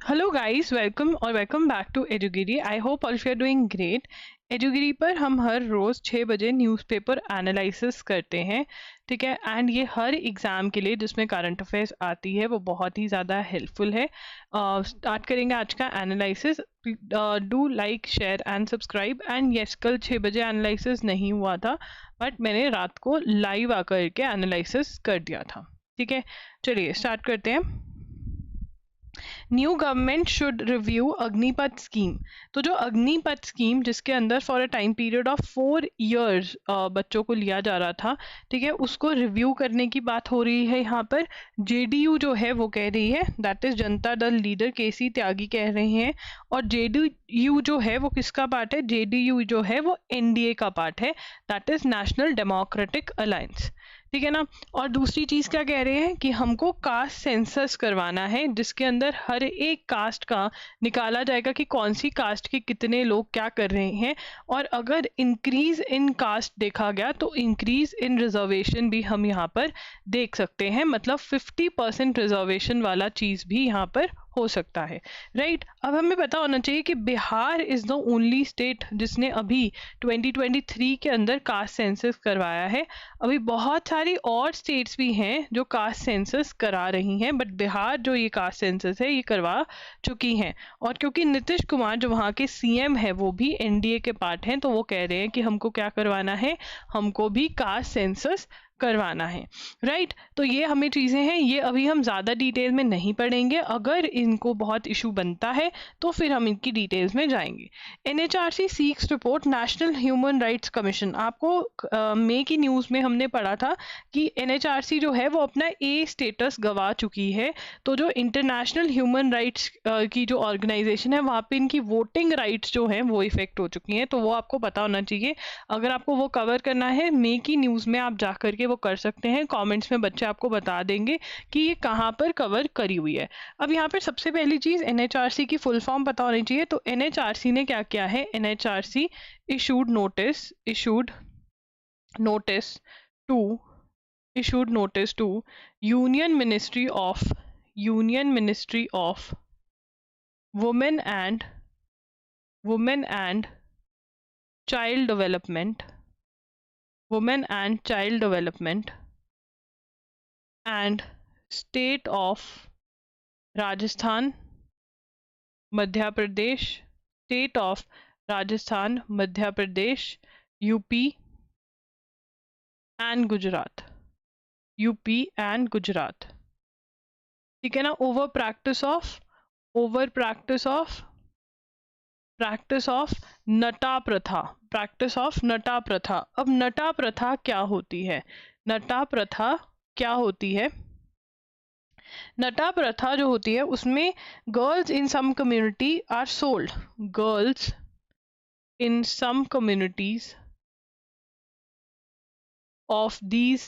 Hello guys, welcome back to एजुगिरी। I hope all you are doing great. एजुगिरी पर हम हर रोज़ 6 बजे न्यूज़पेपर एनालिसिस करते हैं, ठीक है। एंड ये हर एग्ज़ाम के लिए जिसमें करंट अफेयर्स आती है वो बहुत ही ज़्यादा हेल्पफुल है। स्टार्ट करेंगे आज का analysis. Do like, share and subscribe. And yes, कल 6 बजे एनालिसिस नहीं हुआ था, बट मैंने रात को लाइव आकर के एनालिसिस कर दिया था, ठीक है। चलिए स्टार्ट करते हैं। New government should review Agnipath scheme. तो जो अग्निपथ स्कीम जिसके अंदर for a time period of 4 years बच्चों को लिया जा रहा था, ठीक है, उसको रिव्यू करने की बात हो रही है। यहाँ पर जेडीयू जो है वो कह रही है, that is Janata Dal leader केसी त्यागी कह रहे हैं। और जेडीयू जो है वो किसका पार्ट है? जेडीयू जो है वो एनडीए का पार्ट है, that is national democratic alliance, ठीक है ना। और दूसरी चीज क्या कह रहे हैं कि हमको कास्ट सेंसस करवाना है, जिसके अंदर हर एक कास्ट का निकाला जाएगा कि कौन सी कास्ट के कितने लोग क्या कर रहे हैं। और अगर इंक्रीज इन कास्ट देखा गया तो इंक्रीज इन रिजर्वेशन भी हम यहाँ पर देख सकते हैं। मतलब 50% रिजर्वेशन वाला चीज भी यहाँ पर हो सकता है, राइट। अब हमें पता होना चाहिए कि Bihar is the only state जिसने अभी 2023 के अंदर कास्ट सेंसस करवाया है। अभी बहुत सारी और स्टेट्स भी हैं जो कास्ट सेंसस करा रही हैं, बट बिहार जो ये कास्ट सेंसस है ये करवा चुकी हैं। और क्योंकि नीतीश कुमार जो वहाँ के सीएम है वो भी एनडीए के पार्ट हैं, तो वो कह रहे हैं कि हमको क्या करवाना है, हमको भी कास्ट सेंसस करवाना है, राइट। तो ये हमें चीज़ें हैं, ये अभी हम ज़्यादा डिटेल में नहीं पढ़ेंगे। अगर इनको बहुत इशू बनता है तो फिर हम इनकी डिटेल्स में जाएंगे। NHRC seeks report national human rights commission. आपको मई की न्यूज़ में हमने पढ़ा था कि एनएचआरसी जो है वो अपना ए स्टेटस गवा चुकी है। तो जो इंटरनेशनल ह्यूमन राइट्स की जो ऑर्गेनाइजेशन है वहाँ पे इनकी वोटिंग राइट्स जो हैं वो इफेक्ट हो चुकी हैं, तो वो आपको पता होना चाहिए। अगर आपको वो कवर करना है मई की न्यूज़ में, आप जा करके वो कर सकते हैं। कमेंट्स में बच्चे आपको बता देंगे कि ये कहाँ पर कवर करी हुई है। अब यहाँ पर सबसे पहली चीज़ एनएचआरसी की फुल फॉर्म पता होनी चाहिए। तो एनएचआरसी ने क्या किया है? NHRC issued notice to union ministry of women and child development and state of Rajasthan, Madhya Pradesh, UP and Gujarat, ठीक है ना। ओवर प्रैक्टिस ऑफ नटा प्रथा, अब नटा प्रथा क्या होती है? नटा प्रथा जो होती है उसमें girls in some community are sold, girls in some communities of these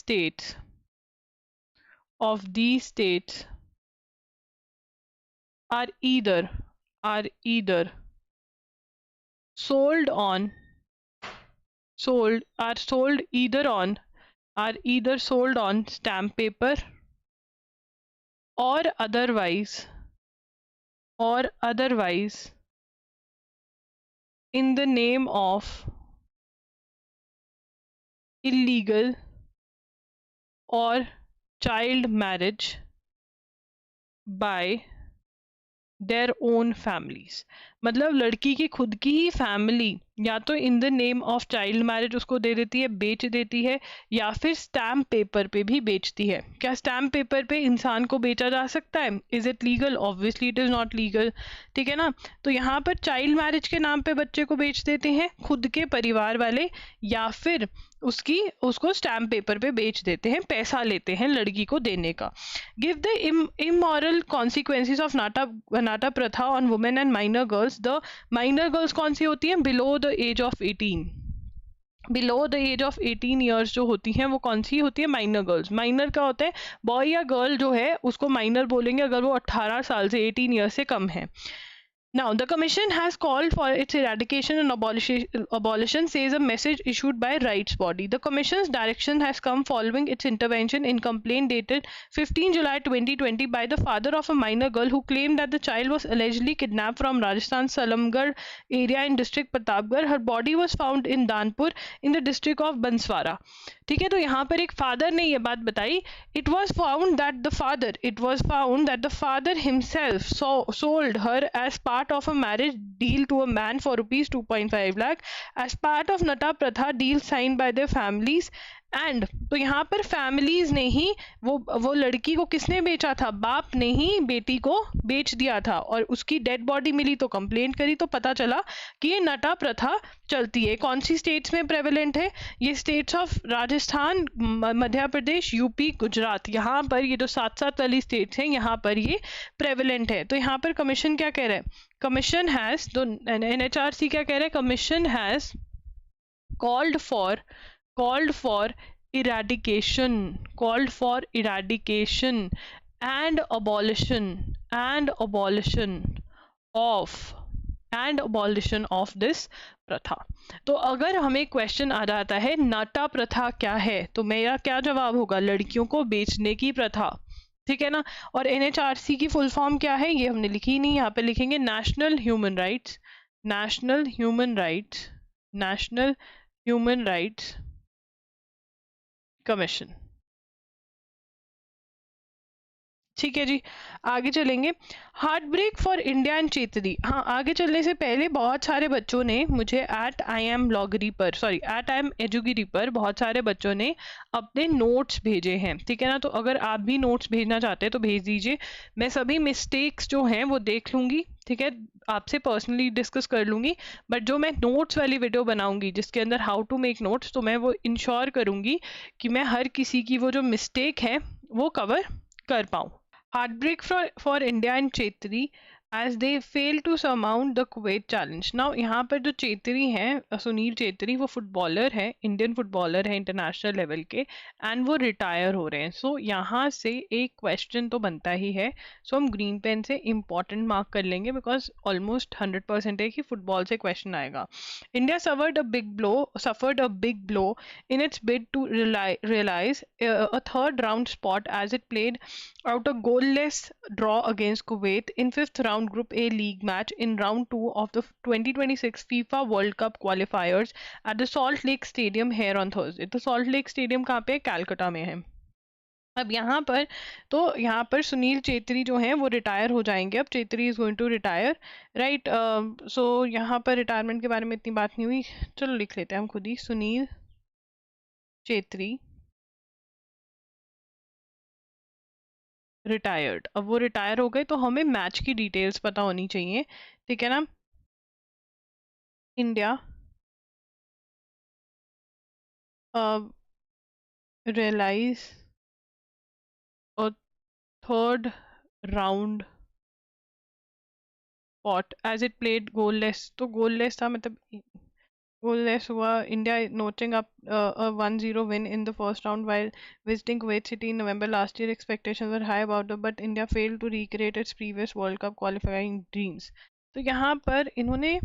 states are either sold on stamp paper or otherwise in the name of illegal or child marriage by their own families। मतलब लड़की की खुद की ही family या तो in the name of child marriage उसको दे देती है, बेच देती है, या फिर स्टैम्प पेपर पे भी बेचती है। क्या स्टैम्प पेपर पे इंसान को बेचा जा सकता है? Is it legal? Obviously it is not legal, ठीक है ना। तो यहाँ पर चाइल्ड मैरिज के नाम पे बच्चे को बेच देते हैं खुद के परिवार वाले, या फिर उसको स्टैम्प पेपर पे बेच देते हैं, पैसा लेते हैं लड़की को देने का। Give the immoral consequences of Nata pratha on women and minor girls. The minor girls कौन सी होती हैं? Below the age of 18 years जो होती हैं वो कौन सी होती है? Minor girls. माइनर का होता है बॉय या गर्ल जो है उसको माइनर बोलेंगे अगर वो 18 साल से 18 ईयर्स से कम है। Now, the commission has called for its eradication and abolition, says a message issued by rights body. The commission's direction has come following its intervention in complaint dated 15 July 2020 by the father of a minor girl who claimed that the child was allegedly kidnapped from Rajasthan's Salamgarh area in district Pratapgarh. Her body was found in Danpur in the district of Banswara. ठीक है, तो यहाँ पर एक father ने ये बात बताई. It was found that the father himself sold her as part of a marriage deal to a man for rupees 2.5 lakh as part of Nata Pratha deal signed by their families. And तो यहाँ पर families ने ही वो लड़की को किसने बेचा था, बाप ने ही बेटी को बेच दिया था, और उसकी डेड बॉडी मिली तो कंप्लेंट करी तो पता चला कि ये नटा प्रथा चलती है. कौन सी स्टेट्स में प्रेवलेंट है, ये states of Rajasthan, Madhya Pradesh, UP, Gujarat, यहाँ पर ये जो 7 वाली स्टेट्स हैं यहाँ पर ये प्रेवलेंट है. तो यहाँ पर कमीशन क्या कह रहा है, कमीशन हैज, तो NHRC क्या कह रहा है, commission has called for eradication and abolition of this प्रथा. तो अगर हमें क्वेश्चन आ जाता है नाटा प्रथा क्या है, तो मेरा क्या जवाब होगा, लड़कियों को बेचने की प्रथा. ठीक है ना. और NHRC की फुल फॉर्म क्या है ये हमने लिखी नहीं, यहाँ पे लिखेंगे नेशनल ह्यूमन राइट्स कमीशन. ठीक है जी, आगे चलेंगे. Heart break for India and Chhetri. हाँ, आगे चलने से पहले बहुत सारे बच्चों ने मुझे एट आई एम एजुगिरी पर बहुत सारे बच्चों ने अपने नोट्स भेजे हैं. ठीक है ना, तो अगर आप भी नोट्स भेजना चाहते हैं तो भेज दीजिए. मैं सभी मिस्टेक्स जो हैं वो देख लूँगी, ठीक है, आपसे पर्सनली डिस्कस कर लूँगी. बट जो मैं नोट्स वाली वीडियो बनाऊँगी जिसके अंदर हाउ टू मेक नोट्स, तो मैं वो इंश्योर करूँगी कि मैं हर किसी की वो जो मिस्टेक है वो कवर कर पाऊँ. Heartbreak for India and Chetri as they fail to surmount the Kuwait challenge. Now यहाँ पर जो चेत्री हैं, सुनील चेत्री, वो फुटबॉलर है, इंडियन फुटबॉलर है इंटरनेशनल लेवल के, एंड वो रिटायर हो रहे हैं. सो यहाँ से एक क्वेश्चन तो बनता ही है. सो हम ग्रीन पेन से इंपॉर्टेंट मार्क कर लेंगे बिकॉज ऑलमोस्ट 100% है कि फुटबॉल से क्वेश्चन आएगा. India suffered a big blow in its bid to realize a third round spot as it played out a goalless draw against Kuwait in fifth round Group A league match in round 2 of the 2026 FIFA World Cup qualifiers at the Salt Lake Stadium here on Thursday. तो Salt Lake Stadium कहाँ पे है, कैलकाटा में है. अब यहाँ पर सुनील चेत्री जो हैं वो रिटायर हो जाएंगे. अब Chhetri is going to retire, right. So यहाँ पर रिटायरमेंट के बारे में इतनी बात नहीं हुई, चलो लिख लेते हैं हम खुद ही. सुनील चेत्री रिटायर्ड. अब वो रिटायर हो गए तो हमें मैच की डिटेल्स पता होनी चाहिए. ठीक है ना. India realise a third round spot as it played goalless. तो गोललेस था, मतलब goalless हुआ. India noting up a 1-0 win in the first round while visiting Kuwait City in November last year. Expectations were high about the, but India failed to recreate its previous World Cup qualifying dreams. तो यहाँ पर इन्होंने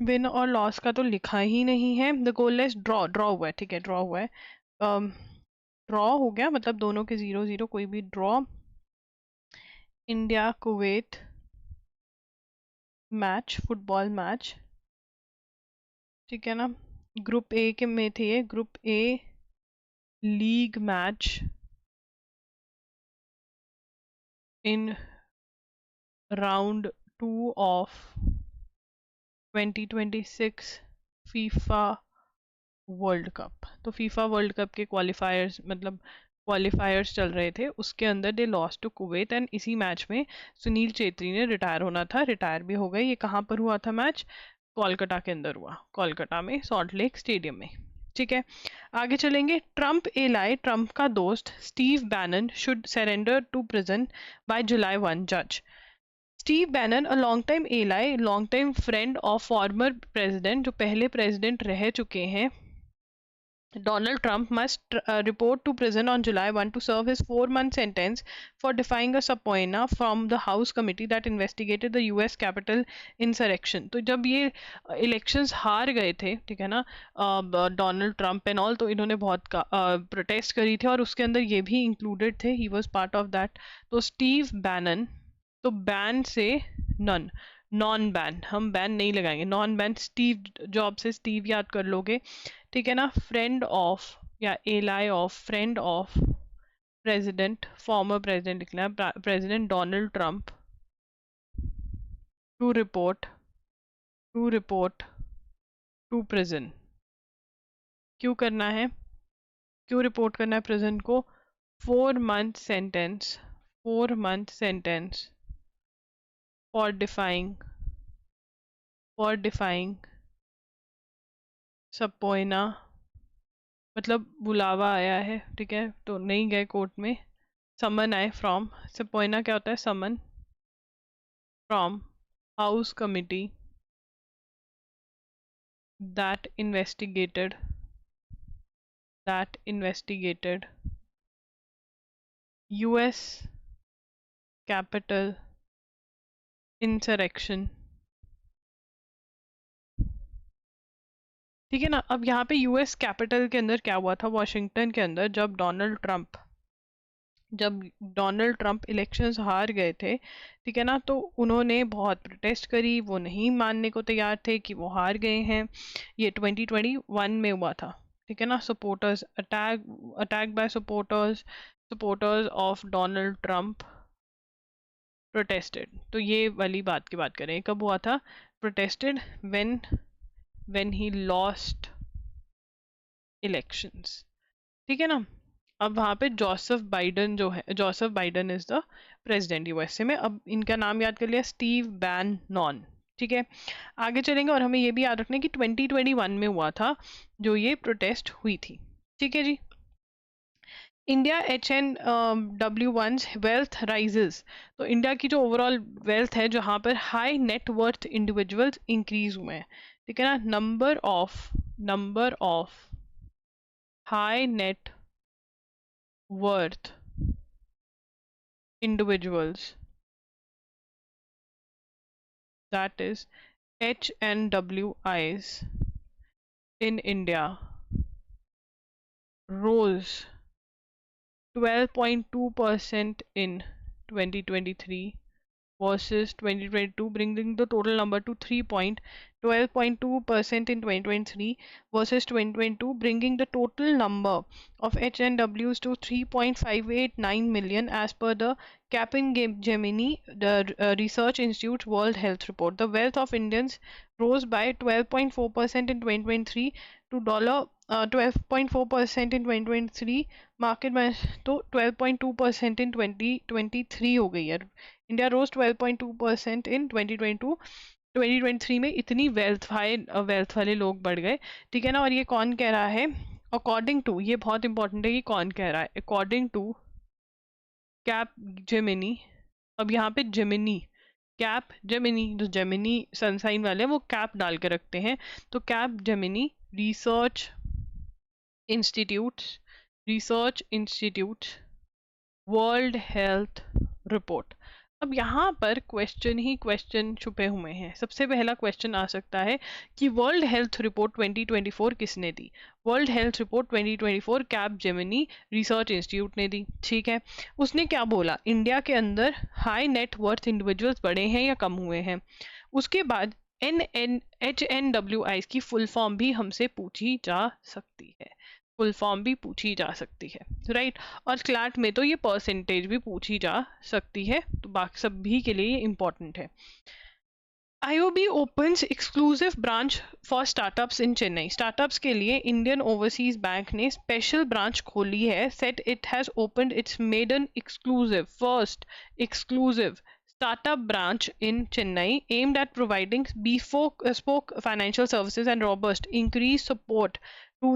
win और loss का तो लिखा ही नहीं है. द गोललेस ड्रॉ हुआ है, ठीक है, ड्रॉ हुआ है. ड्रॉ हो गया मतलब दोनों के 0-0, कोई भी draw. India Kuwait match, football match, ठीक है ना. ग्रुप ए के में थे ये, group A league match in round 2 of 2026 FIFA World Cup. तो फीफा वर्ल्ड कप के क्वालिफायर्स, मतलब क्वालिफायर्स चल रहे थे, उसके अंदर they lost to Kuwait. And इसी मैच में सुनील चेत्री ने रिटायर होना था, रिटायर भी हो गए. ये कहाँ पर हुआ था मैच, कोलकाता के अंदर हुआ, कोलकाता में सॉल्ट लेक स्टेडियम में. ठीक है, आगे चलेंगे. ट्रम्प एलाई, ट्रम्प का दोस्त Steve Bannon should surrender to prison by July 1 जज. Steve Bannon, a long time ally, long time friend of former president, जो पहले प्रेसिडेंट रह चुके हैं Donald Trump must report to prison on July 1 to serve his 4-month sentence for defying a subpoena from the House committee that investigated the US Capitol insurrection. तो जब ये elections हार गए थे, ठीक है ना, डोनाल्ड ट्रम्प एंड ऑल, तो इन्होंने बहुत प्रोटेस्ट करी थी और उसके अंदर ये भी इंक्लूडेड थे, he was part of that. तो स्टीव बैनन, तो बैन से नन, नॉन बैन, हम बैन नहीं लगाएंगे, नॉन बैन, स्टीव जॉब से स्टीव याद कर लोगे, ठीक है ना, फ्रेंड ऑफ या ally of, friend of president, former president लिखना है, president Donald Trump to report to prison. क्यों करना है, क्यों रिपोर्ट करना है प्रिजन को? 4 month सेंटेंस फॉर डिफाइंग सबपोइना, मतलब बुलावा आया है, ठीक है, तो नहीं गए कोर्ट में, समन आए फ्रॉम, सबपोइना क्या होता है, summon from house committee that investigated US Capitol insurrection। ठीक है ना। अब यहाँ पे यूएस कैपिटल के अंदर क्या हुआ था, वॉशिंगटन के अंदर, जब डोनाल्ड ट्रंप इलेक्शंस हार गए थे, ठीक है ना, तो उन्होंने बहुत प्रोटेस्ट करी, वो नहीं मानने को तैयार थे कि वो हार गए हैं। ये 2021 में हुआ था, ठीक है ना। Supporters attack by supporters of Donald Trump protested. तो ये वाली बात की बात करें, कब हुआ था protested? When he lost elections, ठीक है ना। अब वहाँ पे जोसेफ बाइडन जो है, Joseph Biden is the president USA में। अब इनका नाम याद कर लिया, स्टीव बैनन, ठीक है। आगे चलेंगे और हमें ये भी याद रखना है कि 2021 में हुआ था जो ये प्रोटेस्ट हुई थी, ठीक है जी। इंडिया HNW1's वेल्थ राइजेस, तो इंडिया की जो ओवरऑल वेल्थ है, जहाँ पर high net worth individuals increase हुए हैं, ठीक है ना। Number of high net worth individuals, that is HNWIs, in India rose 12.2% in 2023 versus 2022, bringing the total number to 12.2% in 2023 versus 2022, bringing the total number of HNWs to 3.589 million as per the Capgemini, the Research Institute's World Health Report. The wealth of Indians rose by 12.4% in 2023 to $12.4% in 2023, market में तो 12.2% in 2023 हो गई है। India रोज 12.2% इन 2022, 2023 में इतनी wealth वाले लोग बढ़ गए, ठीक है ना। और ये कौन कह रहा है? अकॉर्डिंग टू, ये बहुत इंपॉर्टेंट है कि कौन कह रहा है, अकॉर्डिंग टू कैपजेमिनी। अब यहाँ पे जेमिनी, कैपजेमिनी, जो जेमिनी सनसाइन वाले हैं वो कैप डाल के रखते हैं, तो Capgemini research institute world health report. अब यहाँ पर क्वेश्चन ही क्वेश्चन छुपे हुए हैं। सबसे पहला क्वेश्चन आ सकता है कि वर्ल्ड हेल्थ रिपोर्ट 2024 किसने दी? World health report 2024 Capgemini research institute ने दी, ठीक है। उसने क्या बोला? इंडिया के अंदर हाई नेट वर्थ इंडिविजुअल्स बढ़े हैं या कम हुए हैं। उसके बाद HNWI की फुल फॉर्म भी हमसे पूछी जा सकती है, राइट। और क्लैट में तो ये परसेंटेज भी पूछी जा सकती है, तो बाकी सभी के लिए ये इंपॉर्टेंट है। IOB opens exclusive branch for startups in Chennai. Startups के लिए इंडियन ओवरसीज बैंक ने स्पेशल ब्रांच खोली है। Said it has opened its maiden first exclusive startup branch in Chennai aimed at providing bespoke financial services and robust increased support to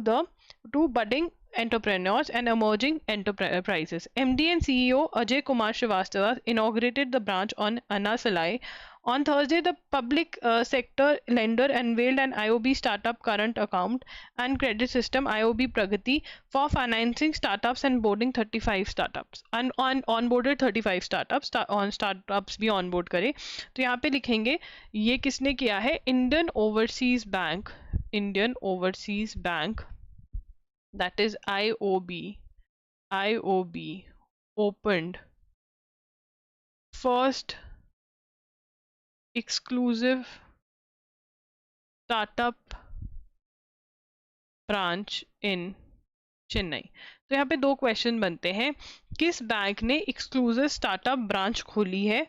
budding entrepreneurs and emerging enterprises. MD and CEO Ajay Kumar Srivastava inaugurated the branch on Anna Salai. On Thursday, the public sector lender unveiled an IOB startup current account and credit system IOB Pragati for financing startups and boarding 35 startups. Onboarded 35 startups, on startups भी onboard करे. तो यहाँ पे लिखेंगे ये किसने किया है? Indian Overseas Bank, Indian Overseas Bank, that is IOB opened first exclusive startup branch in Chennai. तो यहाँ पे दो क्वेश्चन बनते हैं, किस बैंक ने एक्सक्लूसिव स्टार्टअप ब्रांच खोली है,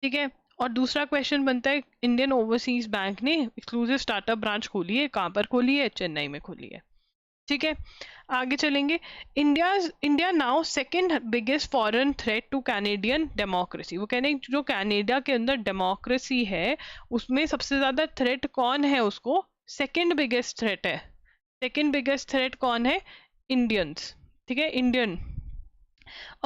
ठीक है, और दूसरा क्वेश्चन बनता है इंडियन ओवरसीज बैंक ने एक्सक्लूसिव स्टार्टअप ब्रांच खोली है, कहाँ पर खोली है? चेन्नई में खोली है. ठीक है, आगे चलेंगे. India now second biggest foreign threat two Canadian democracy. वो कहने जो कनाडा के अंदर डेमोक्रेसी है उसमें सबसे ज्यादा थ्रेट कौन है? उसको सेकंड बिगेस्ट थ्रेट है. सेकंड बिगेस्ट थ्रेट कौन है? इंडियंस. ठीक है, Indian.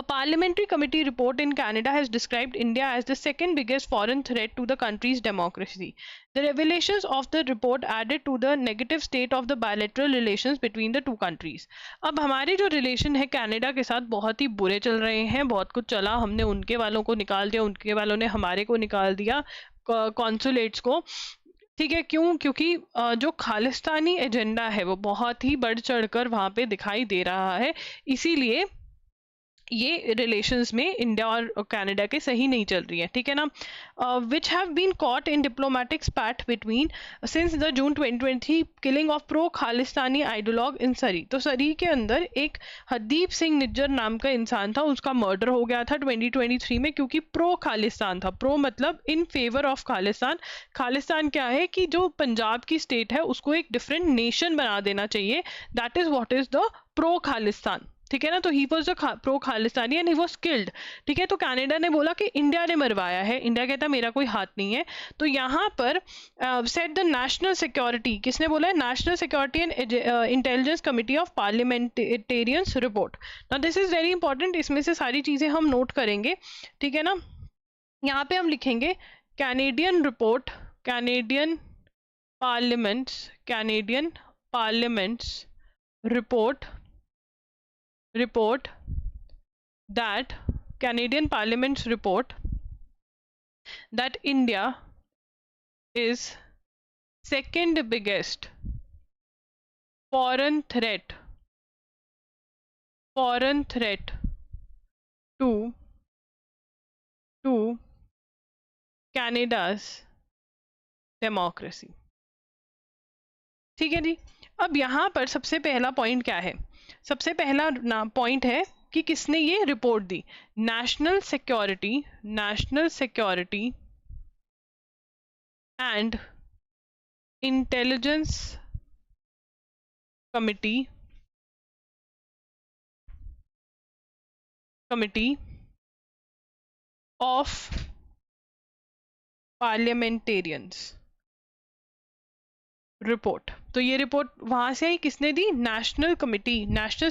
A parliamentary committee report in Canada has described India as the second biggest foreign threat to the country's democracy. The revelations of the report added to the negative state of the bilateral relations between the two countries. अब हमारे जो relation है Canada के साथ बहुत ही बुरे चल रहे हैं, बहुत कुछ चला, हमने उनके वालों को निकाल दिया, उनके वालों ने हमारे को निकाल दिया, कॉन्सुलेट्स को. ठीक है, क्यों? क्योंकि जो खालिस्तानी एजेंडा है वो बहुत ही बढ़ चढ़कर वहां पे दिखाई दे रहा है, इसीलिए ये रिलेशंस में इंडिया और कनाडा के सही नहीं चल रही है. ठीक है ना. Which have been caught in diplomatic spat between since the June 2023 killing of pro Khalistani ideologue in Surrey. तो सरी के अंदर एक हरदीप सिंह निज्जर नाम का इंसान था, उसका मर्डर हो गया था 2023 में, क्योंकि प्रो खालिस्तान था. प्रो मतलब in favour of Khalistan. Khalistan क्या है कि जो पंजाब की स्टेट है उसको एक डिफरेंट नेशन बना देना चाहिए, that is what is the pro Khalistan. ठीक है ना. तो he was the pro Khalistani and he was killed. ठीक है, तो कनाडा ने बोला कि इंडिया ने मरवाया है. इंडिया कहता मेरा कोई हाथ नहीं है. तो यहाँ पर सेट द नेशनल सिक्योरिटी, किसने बोला है? National security and intelligence committee of parliamentarians report. Now this is very important, इसमें से सारी चीजें हम नोट करेंगे. ठीक है ना. यहाँ पे हम लिखेंगे Canadian report, Canadian parliaments report that Canadian Parliament's report that India is second biggest foreign threat to Canada's democracy. ठीक है जी. अब यहाँ पर सबसे पहला पॉइंट क्या है? सबसे पहला पॉइंट है कि किसने ये रिपोर्ट दी? National security and intelligence committee of parliamentarians report. तो ये रिपोर्ट वहां से ही किसने दी? National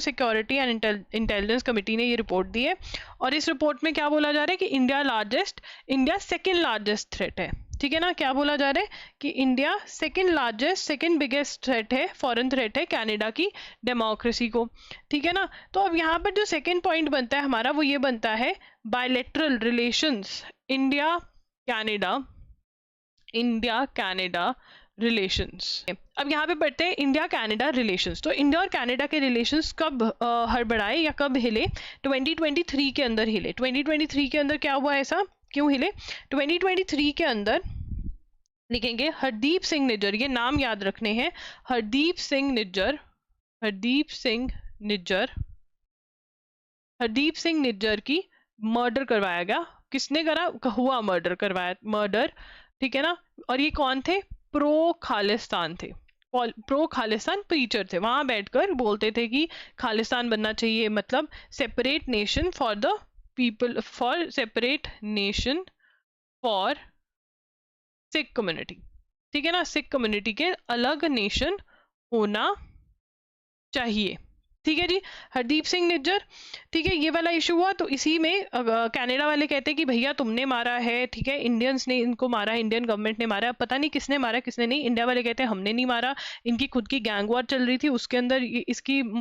security and intelligence committee ने ये रिपोर्ट दी है. और इस रिपोर्ट में क्या बोला जा रहा है कि इंडिया सेकंड लार्जेस्ट थ्रेट है. ठीक है ना. क्या बोला जा रहा है कि इंडिया सेकंड बिगेस्ट थ्रेट है, फॉरेन थ्रेट है कनाडा की डेमोक्रेसी को. ठीक है ना. तो अब यहाँ पर जो सेकंड पॉइंट बनता है हमारा वो ये बनता है bilateral relations, India Canada relations. अब यहाँ पे पढ़ते हैं इंडिया कनाडा रिलेशंस. तो इंडिया और कनाडा के रिलेशंस कब हड़बड़ाए या कब हिले? 2023 के अंदर हिले. 2023 के अंदर क्या हुआ? ऐसा क्यों हिले? 2023 के अंदर लिखेंगे हरदीप सिंह निज्जर, ये नाम याद रखने हैं. हरदीप सिंह निज्जर की मर्डर करवाया गया. किसने करा? हुआ मर्डर. ठीक है ना. और ये कौन थे? प्रो खालिस्तान प्रीचर थे. वहां बैठकर बोलते थे कि खालिस्तान बनना चाहिए, मतलब separate nation for the people, for Sikh community. ठीक है ना. सिख कम्युनिटी के अलग नेशन होना चाहिए. ठीक है जी। हरदीप सिंह निज्जर, ठीक है, ये वाला इशू हुआ। तो इसी में कनाडा वाले कहते हैं कि भैया तुमने मारा है, ठीक है, इंडियंस ने इनको मारा है, इंडियन गवर्नमेंट ने मारा है, पता नहीं किसने मारा किसने नहीं। इंडिया वाले कहते हैं हमने नहीं मारा, इनकी खुद की गैंग वॉर चल रही थी, उसके अंदर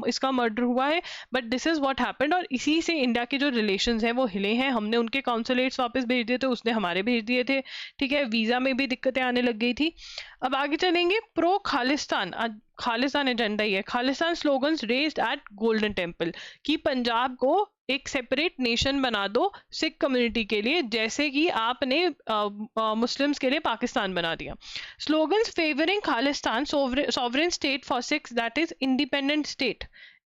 इसका मर्डर हुआ है, but this is what happened. और इसी से इंडिया के जो रिलेशंस हैं वो हिले हैं। हमने उनके कॉन्सुलेट्स वापस भेज दिए थे, उसने हमारे भेज दिए थे, ठीक है, वीजा में भी दिक्कतें आने लग गई थी। अब आगे चलेंगे। प्रो खालिस्तान, खालिस्तान एजेंडा ही है। Khalistan slogans raised at Golden Temple, कि पंजाब को एक सेपरेट नेशन बना दो सिख कम्युनिटी के लिए, जैसे कि आपने मुस्लिम्स के लिए पाकिस्तान बना दिया। Slogans favouring Khalistan sovereign state for Sikhs, that is independent state,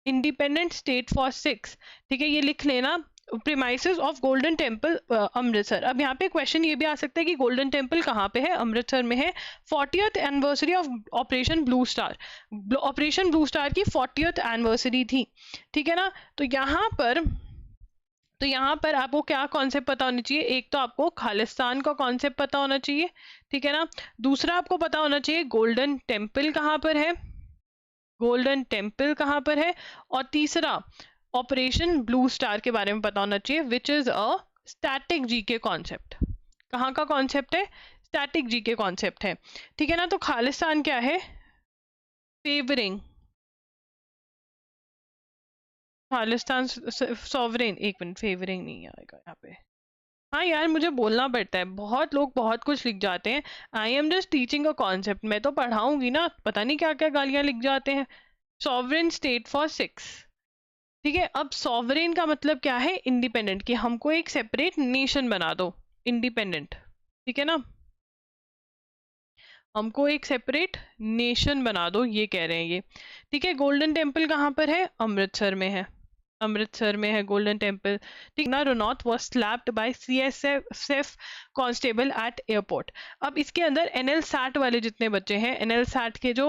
independent state for Sikhs, ठीक है, ये लिख लेना। Premises of golden temple Amritsar. अब यहाँ पे क्वेश्चन ये भी आ सकता है कि गोल्डन टेम्पल कहाँ पे है? अमृतसर में है। 40th anniversary of operation blue star, operation blue star की 40th एनिवर्सरी थी, ठीक है ना। तो यहाँ पर आपको क्या कॉन्सेप्ट पता होना चाहिए? एक तो आपको खालिस्तान का कॉन्सेप्ट पता होना चाहिए, ठीक है ना। दूसरा आपको पता होना चाहिए गोल्डन टेम्पल कहाँ पर है, गोल्डन टेम्पल कहाँ पर है। और तीसरा ऑपरेशन ब्लू स्टार के बारे में पता होना चाहिए, which is a static GK concept. कहाँ का कॉन्सेप्ट है? स्टैटिक जीके कॉन्सेप्ट है, ठीक है ना। तो खालिस्तान क्या है? फेवरिंग खालिस्तान सॉवरेन, एक मिनट, फेवरिंग नहीं आएगा यहाँ पे। हाँ यार, मुझे बोलना पड़ता है, बहुत लोग बहुत कुछ लिख जाते हैं। I am just teaching a concept, मैं तो पढ़ाऊंगी ना, पता नहीं क्या क्या गालियां लिख जाते हैं। सॉवरेन स्टेट फॉर सिक्स, ठीक है। अब सॉवरेन का मतलब क्या है? इंडिपेंडेंट, कि हमको एक सेपरेट नेशन बना दो, इंडिपेंडेंट, ठीक है ना, हमको एक सेपरेट नेशन बना दो, ये कह रहे हैं ये, ठीक है। गोल्डन टेम्पल कहाँ पर है? अमृतसर में है, अमृतसर में है गोल्डन टेम्पल, ठीक ना। Ranaut was slapped by CSF constable at airport. अब इसके अंदर NL SAT वाले जितने बच्चे हैं, NL SAT के जो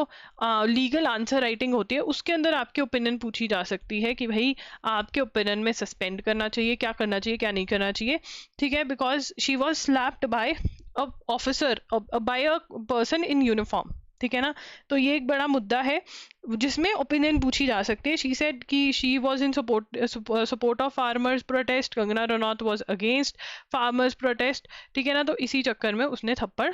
लीगल आंसर राइटिंग होती है, उसके अंदर आपके ओपिनियन पूछी जा सकती है कि भाई आपके ओपिनियन में सस्पेंड करना चाहिए, क्या करना चाहिए, क्या नहीं करना चाहिए, ठीक है। Because she was slapped by officer, by a person in uniform, ठीक है ना। तो ये एक बड़ा मुद्दा है जिसमें ओपिनियन पूछी जा सकती है। शी सेड कि she was in support of farmers protest, Kangana Ranaut was against farmers protest, ठीक है ना। तो इसी चक्कर में उसने थप्पड़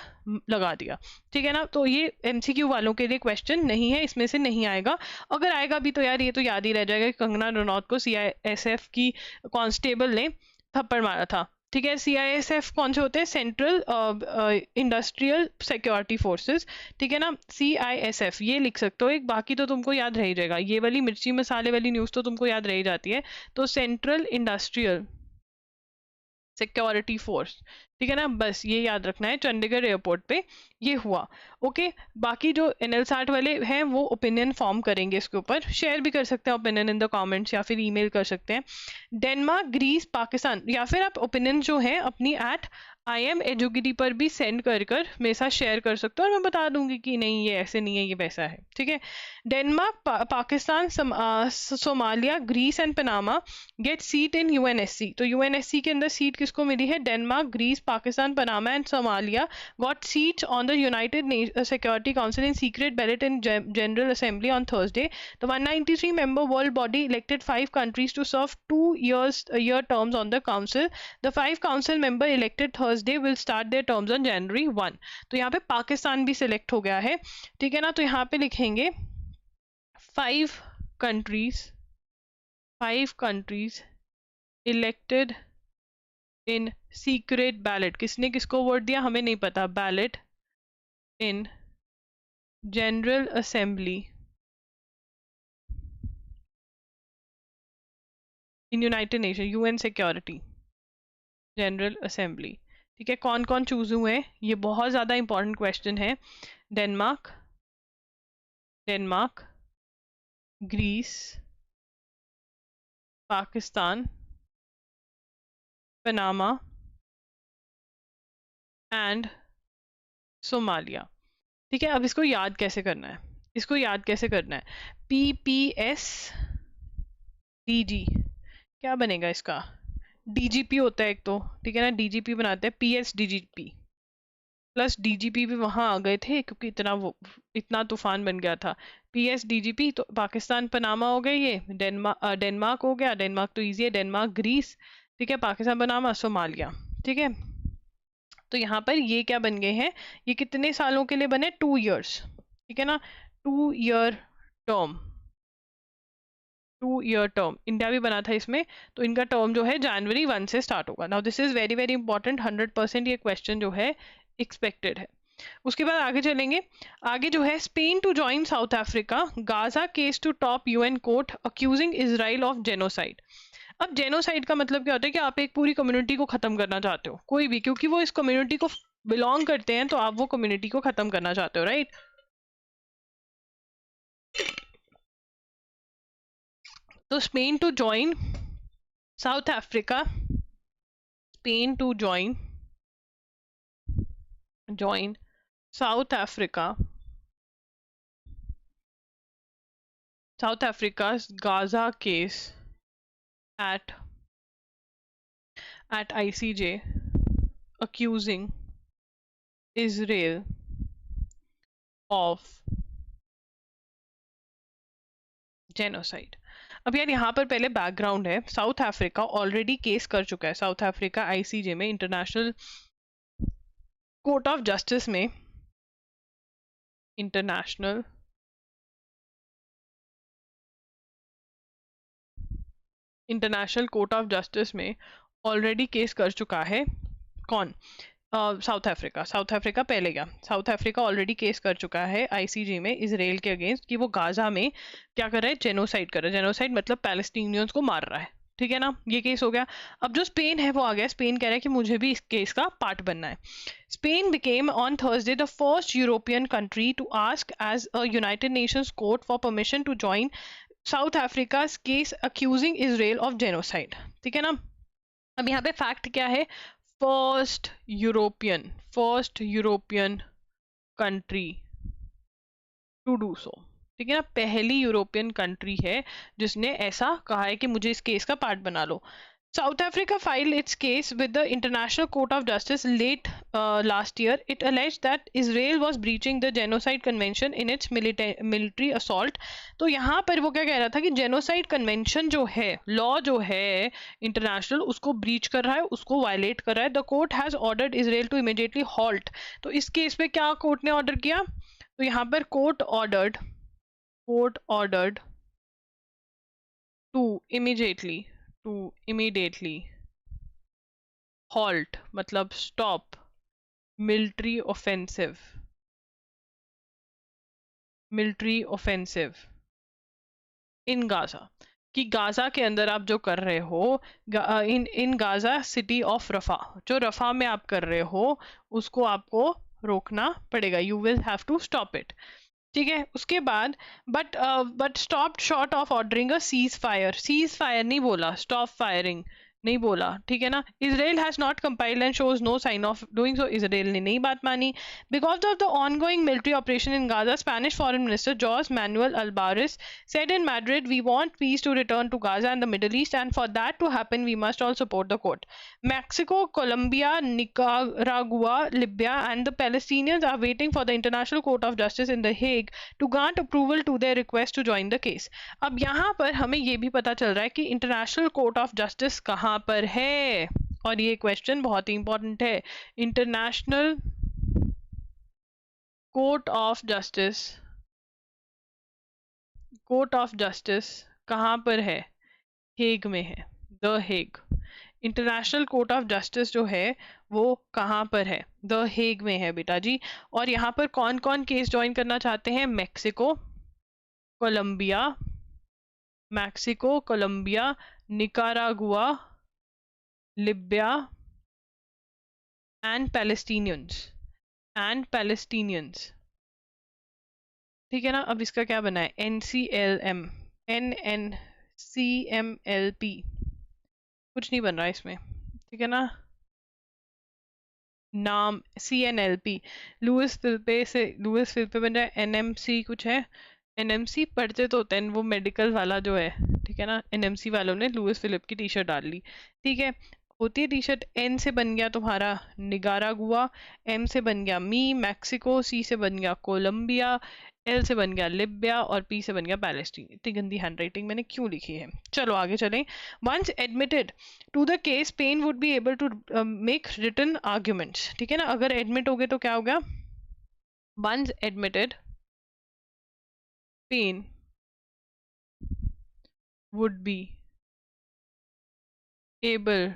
लगा दिया, ठीक है ना। तो ये MCQ वालों के लिए क्वेश्चन नहीं है, इसमें से नहीं आएगा। अगर आएगा भी तो यार ये तो याद ही रह जाएगा कि कंगना रनौत को CISF की कांस्टेबल ने थप्पड़ मारा था, ठीक है। CISF कौन से होते हैं? सेंट्रल इंडस्ट्रियल सिक्योरिटी फोर्सेस, ठीक है ना, CISF ये लिख सकते हो एक, बाकी तो तुमको याद रह ही जाएगा। ये वाली मिर्ची मसाले वाली न्यूज़ तो तुमको याद रह ही जाती है। तो सेंट्रल इंडस्ट्रियल सिक्योरिटी फोर्स, ठीक है ना, बस ये याद रखना है। चंडीगढ़ एयरपोर्ट पे ये हुआ, ओके। बाकी जो NL SAT वाले हैं वो ओपिनियन फॉर्म करेंगे इसके ऊपर, शेयर भी कर सकते हैं ओपिनियन इन द कमेंट्स, या फिर ईमेल कर सकते हैं। डेनमार्क, ग्रीस, पाकिस्तान, या फिर आप ओपिनियन जो है अपनी @IM एजुगिरी पर भी सेंड कर मेरे साथ शेयर कर सकते हो, और मैं बता दूंगी कि नहीं ये ऐसे नहीं है, ये वैसा है, ठीक है। Denmark, Pakistan, Somalia, Greece and Panama get seat in UNSC। तो UNSC के अंदर सीट किसको मिली है? Denmark, Greece, Pakistan, Panama and Somalia got seats on the United Security Council in secret ballot in general assembly on Thursday. The 193 member world body elected 5 countries to serve 2 year terms on the council. The 5 council member elected Thursday will start their terms on January 1. तो यहाँ पे पाकिस्तान भी select हो गया है, ठीक है ना। तो यहाँ पे लिखेंगे 5 countries elected in secret ballot। किसने किसको वोट दिया हमें नहीं पता। Ballot in General Assembly in United nation, UN security general assembly, ठीक है। कौन कौन चूज हुए हैं? ये बहुत ज़्यादा इंपॉर्टेंट क्वेश्चन है। Denmark, Greece, Pakistan, Panama and Somalia, ठीक है। अब इसको याद कैसे करना है? PPS DG, क्या बनेगा इसका? DGP होता है एक तो, ठीक है ना, DGP बनाते हैं, PS DGP, प्लस डीजीपी भी वहां आ गए थे क्योंकि इतना तूफान बन गया था। पीएस डीजीपी तो पाकिस्तान पनामा हो गए, ये डेनमार्क हो गया, डेनमार्क तो इजी है, डेनमार्क ग्रीस, ठीक है, पाकिस्तान पनामा सोमालिया, ठीक है। तो यहाँ पर ये क्या बन गए हैं, ये कितने सालों के लिए बने, 2 years, ठीक है ना, 2 year term, 2 year term. India भी बना था इसमें, तो इनका टर्म जो है January 1 से स्टार्ट होगा। Now this is very very important, 100% ये क्वेश्चन जो है एक्सपेक्टेड है। उसके बाद आगे चलेंगे, आगे जो है Spain to join South Africa, Gaza case to top UN court accusing Israel of genocide. अब जेनोसाइड का मतलब क्या होता है कि आप एक पूरी कम्युनिटी को खत्म करना चाहते हो, कोई भी, क्योंकि वो इस कम्युनिटी को बिलोंग करते हैं, तो आप वो कम्युनिटी को खत्म करना चाहते हो, राइट। तो Spain to join South Africa, Spain to join South Africa, South Africa's Gaza case at ICJ accusing Israel of genocide। अब यार यहाँ पर पहले बैकग्राउंड है, साउथ अफ्रीका ऑलरेडी केस कर चुका है, साउथ अफ्रीका आईसीजे में, इंटरनेशनल कोर्ट ऑफ जस्टिस में, इंटरनेशनल कोर्ट ऑफ जस्टिस में ऑलरेडी केस कर चुका है। कौन? साउथ अफ्रीका पहले गया, साउथ अफ्रीका ऑलरेडी केस कर चुका है आईसीजे में इसराइल के अगेंस्ट कि वो गाजा में क्या कर रहा है, जेनोसाइड कर रहा है। जेनोसाइड मतलब पैलेस्टीनियंस को मार रहा है, ठीक है ना, ये केस हो गया। अब जो स्पेन है वो आ गया, स्पेन कह रहा है कि मुझे भी इस केस का पार्ट बनना है। Spain became on Thursday the first European country to ask as a United Nations court for permission to join South Africa case accusing Israel of genocide, ठीक है ना। अब यहाँ पे फैक्ट क्या है, first European country to do so, ठीक है ना, पहली यूरोपियन कंट्री है जिसने ऐसा कहा है कि मुझे इस केस का पार्ट बना लो। South Africa filed its case with the International Court of Justice late last year. It alleged that Israel was breaching the Genocide Convention in its military assault. तो यहाँ पर वो क्या कह रहा था कि जेनोसाइड कन्वेंशन जो है, लॉ जो है इंटरनेशनल, उसको ब्रीच कर रहा है, उसको वायलेट कर रहा है। The court has ordered Israel to immediately halt. तो इस केस पे क्या कोर्ट ने ऑर्डर किया, तो यहाँ पर court ordered to immediately halt मतलब stop military offensive in Gaza, कि गाजा के अंदर आप जो कर रहे हो, in Gaza city of Rafah, जो रफा में आप कर रहे हो उसको आपको रोकना पड़ेगा, you will have to stop it, ठीक है। उसके बाद but stop short of ordering a ceasefire नहीं बोला, स्टॉप फायरिंग नहीं बोला, ठीक है ना। Israel has not compiled and shows no sign of doing so, Israel ने नहीं बात मानी। Because of the ongoing military operation in Gaza, Spanish foreign minister George Manuel Albares said in Madrid, we want peace to return to Gaza and the Middle East, and for that to happen we must all support the court. Mexico, Colombia, Nicaragua, Libya and the Palestinians are waiting for the International Court of Justice in The Hague to grant approval to their request to join the case. अब यहाँ पर हमें ये भी पता चल रहा है कि इंटरनेशनल कोर्ट ऑफ जस्टिस कहाँ पर है, और ये क्वेश्चन बहुत ही इंपॉर्टेंट है। इंटरनेशनल कोर्ट ऑफ जस्टिस कहाँ पर है, हेग में है, the Hague. International court of justice जो है वो कहाँ पर है, द हेग में है बेटा जी। और यहाँ पर कौन कौन केस ज्वाइन करना चाहते हैं, Mexico, Colombia, Nicaragua, Libya and Palestinians, ठीक है ना। अब इसका क्या बना है, NNCMLP, कुछ नहीं बन रहा इसमें, ठीक है ना, नाम CNLP, लुइस फिलिपे बन रहा है, NMC कुछ है, NMC पढ़ते तो होते हैं वो मेडिकल वाला जो है, ठीक है ना, NMC वालों ने लुइस फिलिप की टी शर्ट डाल ली, ठीक है। होती है टी शर्ट। एन से बन गया तुम्हारा निकारागुआ, एम से बन गया मैक्सिको, सी से बन गया कोलंबिया, एल से बन गया लिबिया और पी से बन गया पैलेस्टीन। इतनी गंदी हैंडराइटिंग मैंने क्यों लिखी है। चलो आगे चलें। Once admitted to the case Spain would be able to make written arguments. ठीक है ना, अगर एडमिट हो गए तो क्या हो गया, once admitted Spain would be able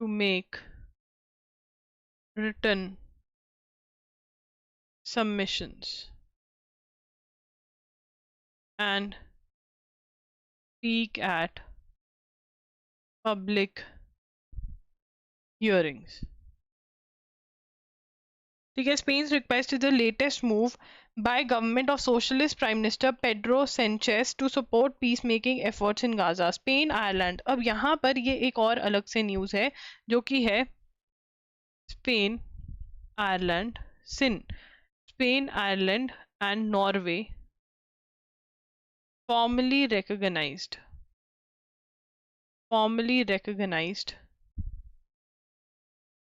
to make written submissions and speak at public hearings. ठीक है, Spain's request is the latest move by government of socialist prime minister Pedro Sanchez to support peacemaking efforts in Gaza. Spain, Ireland. अब यहाँ पर ये एक और अलग से न्यूज है जो कि है Spain, Ireland, Spain, Ireland and Norway formally recognized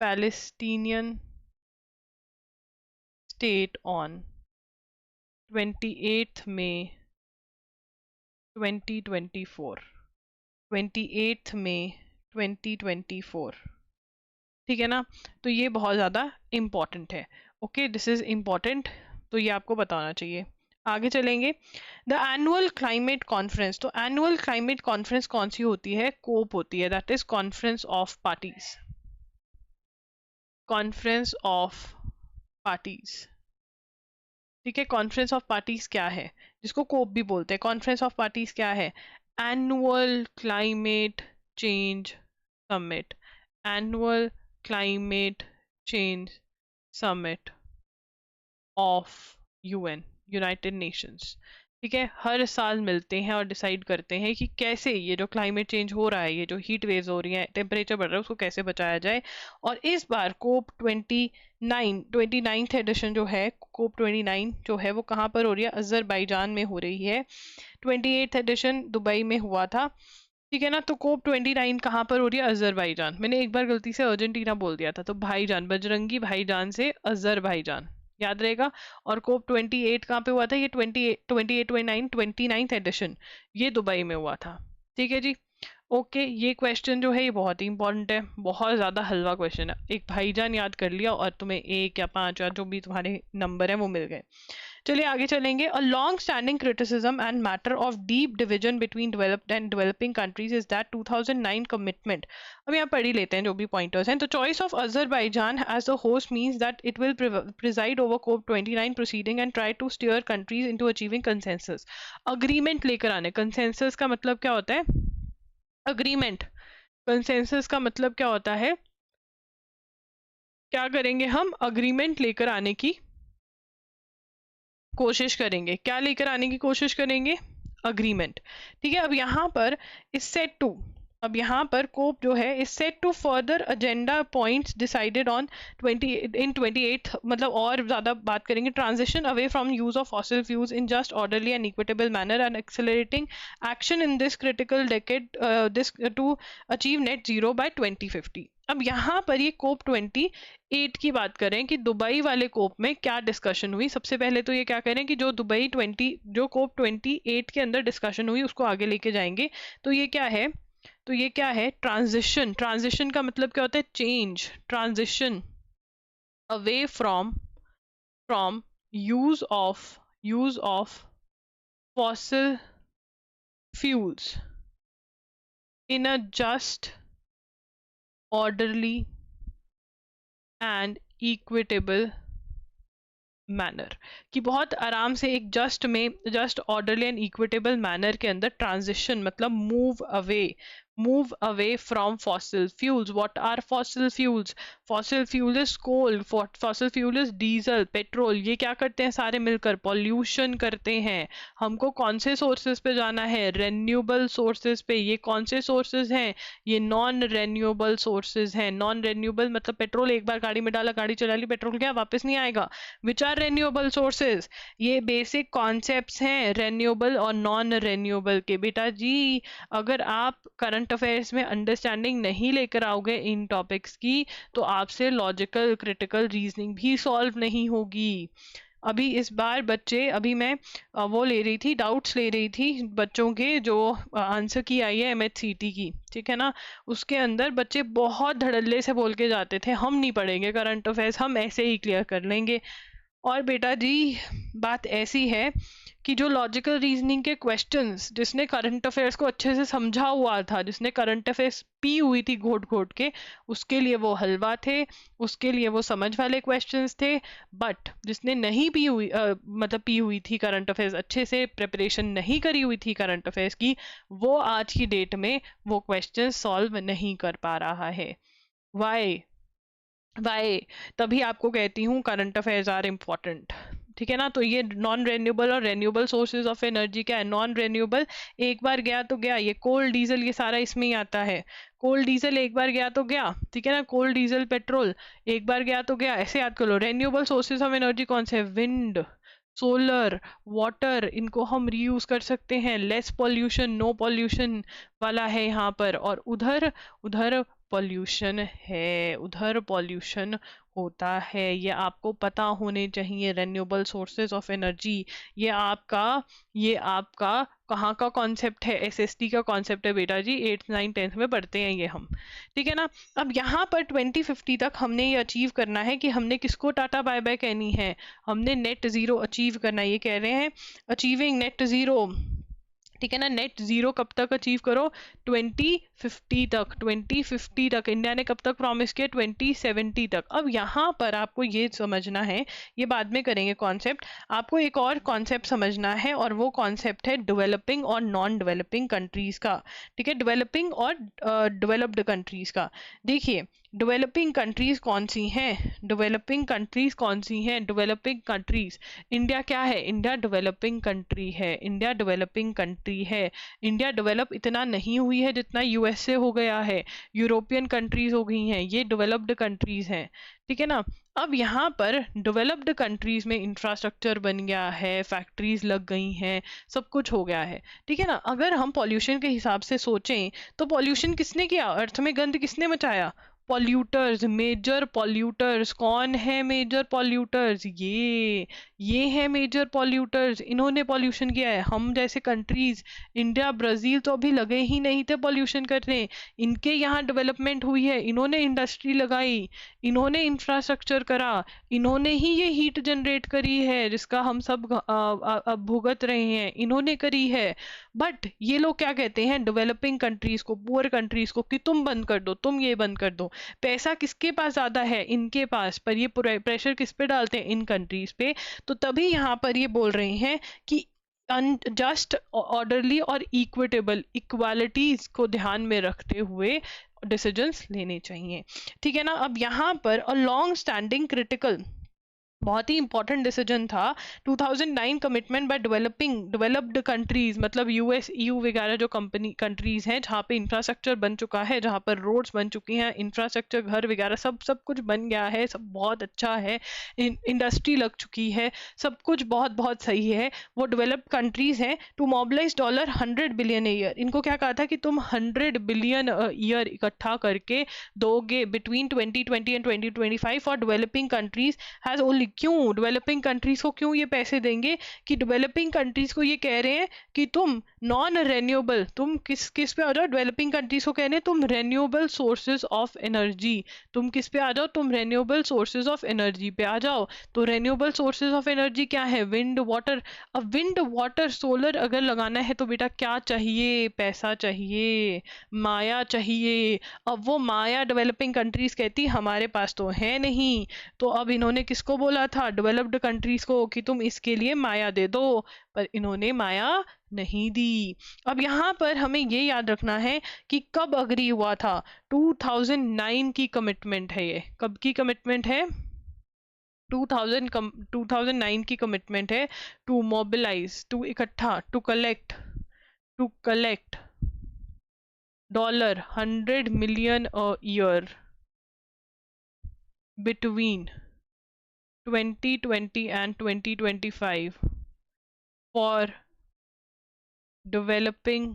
Palestinian state on 28th May 2024. 28th May 2024। ठीक है ना, तो ये बहुत ज़्यादा इम्पॉर्टेंट है। ओके, दिस इज इम्पॉर्टेंट, तो ये आपको बताना चाहिए। आगे चलेंगे। द एनुअल क्लाइमेट कॉन्फ्रेंस, तो एनुअल क्लाइमेट कॉन्फ्रेंस कौन सी होती है, कोप होती है, that is conference of parties. Conference of parties, ठीक है। कॉन्फ्रेंस ऑफ पार्टीज क्या है, जिसको कोप भी बोलते हैं। कॉन्फ्रेंस ऑफ पार्टीज क्या है, annual climate change summit, annual climate change summit of UN, United Nations. ठीक है, हर साल मिलते हैं और डिसाइड करते हैं कि कैसे ये जो क्लाइमेट चेंज हो रहा है, ये जो हीट वेव्स हो रही हैं, टेम्परेचर बढ़ रहा है, उसको कैसे बचाया जाए। और इस बार कोप 29th एडिशन जो है, कोप 29 जो है वो कहाँ पर हो रही है, अजरबैजान में हो रही है। 28th एडिशन दुबई में हुआ था। ठीक है ना, तो कोप 29 कहाँ पर हो रही है, अजरबैजान। मैंने एक बार गलती से अर्जेंटीना बोल दिया था, तो भाईजान, बजरंगी भाईजान से अजरबैजान, याद रहेगा। और कोप 28 कहाँ पे हुआ था, ये 29th एडिशन, ये दुबई में हुआ था। ठीक है जी, ओके। ये क्वेश्चन जो है ये बहुत ही इंपॉर्टेंट है, बहुत ज़्यादा हलवा क्वेश्चन है। एक भाईजान याद कर लिया और तुम्हें 1 या 5 या जो भी तुम्हारे नंबर है वो मिल गए। चलिए आगे चलेंगे। A long standing criticism and matter of deep division between developed and developing countries is that 2009 commitment. अब यहाँ पढ़ ही लेते हैं जो भी पॉइंटर्स हैं। तो choice of Azerbaijan as the host means that it will preside over COP 29 proceeding and try to steer countries into achieving consensus. Agreement लेकर आने, कंसेंसस का मतलब क्या होता है, अग्रीमेंट। कंसेंसस का मतलब क्या होता है, क्या करेंगे हम, अग्रीमेंट लेकर आने की कोशिश करेंगे। क्या लेकर आने की कोशिश करेंगे, अग्रीमेंट। ठीक है, अब यहाँ पर इस सेट टू, अब यहाँ पर कोप जो है is set to further agenda points decided on 28th, मतलब और ज्यादा बात करेंगे, transition away from use of fossil fuels in just orderly and equitable manner and accelerating action in this critical decade this to achieve net zero by 2050। अब यहाँ पर ये कोप 28 की बात करें कि दुबई वाले कोप में क्या डिस्कशन हुई। सबसे पहले तो ये क्या करें कि जो कोप 28 के अंदर डिस्कशन हुई उसको आगे लेके जाएंगे। तो ये क्या है, तो ये क्या है, ट्रांजिशन। ट्रांजिशन का मतलब क्या होता है, change, transition away from use of fossil fuels in a just, orderly and equitable manner, कि बहुत आराम से एक just orderly and equitable manner के अंदर ट्रांजिशन, मतलब move away from fossil fuels. What are fossil fuels, fossil fuel is coal, fossil fuel is diesel, petrol. ये क्या करते हैं, सारे मिलकर पॉल्यूशन करते हैं। हमको कौन से सोर्सेज पे जाना है, रेन्यूएबल सोर्सेज पे। ये कौन से सोर्सेज हैं, ये नॉन रेन्यूएबल सोर्सेज हैं। नॉन रेन्यूएबल मतलब पेट्रोल एक बार गाड़ी में डाला, गाड़ी चला ली, पेट्रोल क्या वापस नहीं आएगा। विच आर रेन्यूएबल सोर्सेज, ये बेसिक कॉन्सेप्ट्स हैं रेन्यूएबल और नॉन रेन्यूएबल के। बेटा जी, अगर आप करंट करंट अफेयर्स में अंडरस्टैंडिंग नहीं लेकर आओगे इन टॉपिक्स की, तो आपसे लॉजिकल क्रिटिकल रीजनिंग भी सॉल्व नहीं होगी। अभी इस बार बच्चे, अभी मैं वो ले रही थी, डाउट्स ले रही थी बच्चों के, जो आंसर की आई है MHCT की, ठीक है ना, उसके अंदर बच्चे बहुत धड़ल्ले से बोल के जाते थे हम नहीं पढ़ेंगे करंट अफेयर्स, हम ऐसे ही क्लियर कर लेंगे। और बेटा जी बात ऐसी है कि जो लॉजिकल रीजनिंग के क्वेश्चंस, जिसने करंट अफेयर्स को अच्छे से समझा हुआ था, जिसने करंट अफेयर्स पी हुई थी घोट घोट के, उसके लिए वो हलवा थे, उसके लिए वो समझ वाले क्वेश्चंस थे। बट जिसने नहीं पी हुई मतलब पी हुई थी करंट अफेयर्स, अच्छे से प्रिपरेशन नहीं करी हुई थी करंट अफेयर्स की, वो आज की डेट में वो क्वेश्चन सॉल्व नहीं कर पा रहा है। वाई वाई तभी आपको कहती हूँ करंट अफेयर्स आर इम्पोर्टेंट, ठीक है ना। तो ये नॉन रेन्यूएबल और रेन्यूएबल सोर्सेज ऑफ एनर्जी क्या है? नॉन रेन्यूएबल एक बार गया तो गया, ये कोल डीजल ये सारा इसमें ही आता है। कोल डीजल एक बार गया तो गया, ठीक है ना, कोल डीजल पेट्रोल एक बार गया तो गया, ऐसे याद कर लो। रेन्यूएबल सोर्सेज ऑफ एनर्जी कौन से है? विंड, सोलर, वाटर, इनको हम रीयूज कर सकते हैं, लेस पॉल्यूशन, नो पॉल्यूशन वाला है यहाँ पर। और उधर उधर पॉल्यूशन है, उधर पॉल्यूशन होता है, ये आपको पता होने चाहिए। रेन्यूएबल सोर्सेज ऑफ एनर्जी ये आपका कहाँ का कॉन्सेप्ट है? SST का कॉन्सेप्ट है बेटा जी, 8th 9th 10th में पढ़ते हैं ये हम, ठीक है ना। अब यहाँ पर 2050 तक हमने ये अचीव करना है कि हमने किसको टाटा बाय बाय कहनी है? हमने नेट जीरो अचीव करना है, ये कह रहे हैं अचीविंग नेट जीरो, ठीक है ना। नेट जीरो कब तक अचीव करो? 2050 तक, 2050 तक। इंडिया ने कब तक प्रॉमिस किया? 2070 तक। अब यहाँ पर आपको ये समझना है, ये बाद में करेंगे कॉन्सेप्ट, आपको एक और कॉन्सेप्ट समझना है, और वो कॉन्सेप्ट है डेवलपिंग और नॉन डेवलपिंग कंट्रीज का, ठीक है, डेवलपिंग और डेवलप्ड कंट्रीज का। देखिए डेवलपिंग कंट्रीज कौन सी हैं? डेवलपिंग कंट्रीज कौन सी हैं? डेवलपिंग कंट्रीज, इंडिया क्या है? इंडिया डेवलपिंग कंट्री है, इंडिया डेवलपिंग कंट्री है। इंडिया डेवलप इतना नहीं हुई है जितना USA हो गया है, यूरोपियन कंट्रीज हो गई हैं, ये डेवलप्ड कंट्रीज हैं, ठीक है ना। अब यहाँ पर डेवलप्ड कंट्रीज में इंफ्रास्ट्रक्चर बन गया है, फैक्ट्रीज लग गई हैं, सब कुछ हो गया है, ठीक है ना। अगर हम पॉल्यूशन के हिसाब से सोचें तो पॉल्यूशन किसने किया? अर्थ में गंद किसने मचाया? पॉल्यूटर्स, मेजर पॉल्यूटर्स। कौन है मेजर पॉल्यूटर्स? ये है मेजर पॉल्यूटर्स, इन्होंने पॉल्यूशन किया है। हम जैसे कंट्रीज, इंडिया, ब्राजील तो अभी लगे ही नहीं थे पॉल्यूशन करने, इनके यहाँ डेवलपमेंट हुई है, इन्होंने इंडस्ट्री लगाई, इन्होंने इंफ्रास्ट्रक्चर करा, इन्होंने ही ये हीट जनरेट करी है जिसका हम सब अब भुगत रहे हैं, इन्होंने करी है। बट ये लोग क्या कहते हैं डेवलपिंग कंट्रीज को, पुअर कंट्रीज को, कि तुम बंद कर दो, तुम ये बंद कर दो। पैसा किसके पास ज्यादा है? इनके पास। पर ये प्रेशर किस पे डालते हैं? इन कंट्रीज पे। तो तभी यहाँ पर ये बोल रहे हैं कि जस्ट, ऑर्डरली और इक्विटेबल, इक्वालिटीज को ध्यान में रखते हुए डिसीजंस लेने चाहिए, ठीक है ना। अब यहाँ पर अ लॉन्ग स्टैंडिंग क्रिटिकल, बहुत ही इंपॉर्टेंट डिसीजन था, 2009 कमिटमेंट बाय डेवलप्ड कंट्रीज, मतलब US EU वगैरह जो कंट्रीज हैं जहाँ पे इंफ्रास्ट्रक्चर बन चुका है, जहाँ पर रोड्स बन चुकी हैं, इंफ्रास्ट्रक्चर, घर वगैरह सब कुछ बन गया है, सब बहुत अच्छा है, इंडस्ट्री लग चुकी है, सब कुछ बहुत बहुत सही है, वो डेवलप्ड कंट्रीज हैं। टू मोबिलाइज $100 बिलियन ईयर, इनको क्या कहा था कि तुम 100 बिलियन ईयर इकट्ठा करके दोगे between 2020 and 2025 for developing countries has only. क्यों डेवलपिंग कंट्रीज को क्यों ये पैसे देंगे? कि डेवलपिंग कंट्रीज को ये कह रहे हैं कि तुम नॉन रेन्यूएबल, तुम किस पे आ जाओ? डेवलपिंग कंट्रीज को कह रहे हैं तुम रेन्यूएबल सोर्सेज ऑफ एनर्जी, तुम किस पे आ जाओ? तुम रेन्यूएबल सोर्सेज ऑफ एनर्जी पे आ जाओ। तो रेन्यूएबल सोर्सेज ऑफ एनर्जी क्या है? Wind, water. अब विंड, वाटर, सोलर अगर लगाना है तो बेटा क्या चाहिए? पैसा चाहिए, माया चाहिए। अब वो माया डेवलपिंग कंट्रीज कहती हमारे पास तो है नहीं, तो अब इन्होंने किसको बोला था? डेवलप्ड कंट्रीज को, कि तुम इसके लिए माया दे दो, पर इन्होंने माया नहीं दी। अब यहाँ पर हमें ये याद रखना है कि कब अग्री हुआ था? 2009 की कमिटमेंट है ये। कब की कमिटमेंट है? 2009 की कमिटमेंट है, टू मोबिलाइज, टू इकट्ठा, to collect $100 million a year between 2020 and 2025 for developing